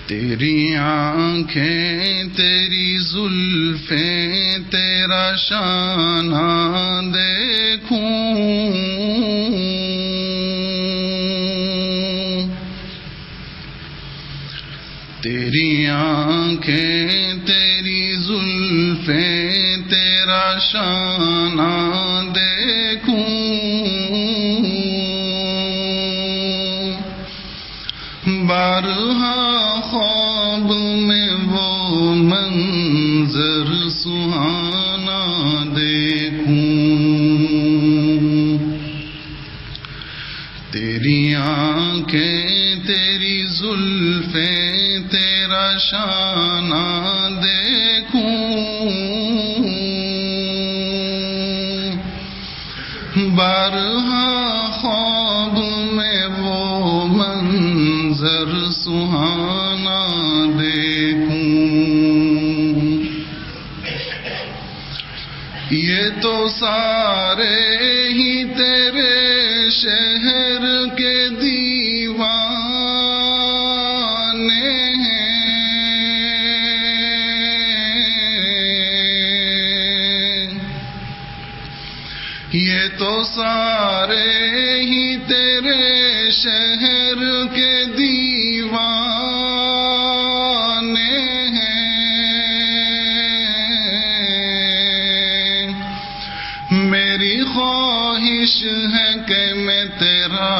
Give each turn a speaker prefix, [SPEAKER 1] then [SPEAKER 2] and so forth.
[SPEAKER 1] تیری آنکھیں تیری زلفیں تیرا شانہ دیکھوں، تیری آنکھیں تیری زلفیں تیرا شانہ دیکھوں، بارہا خواب میں وہ منظر سہانا دیکھوں، تیری آنکھیں تیری زلفیں تیرا شانہ دیکھوں، بارہا خواب میں وہ منظر سہانا دیکھوں، یہ تو سارے ہی تیرے شہر کے دیوانے ہیں، یہ تو سارے ہی تیرے شہر کے دیوانے ہیں، میری خواہش ہے کہ میں تیرا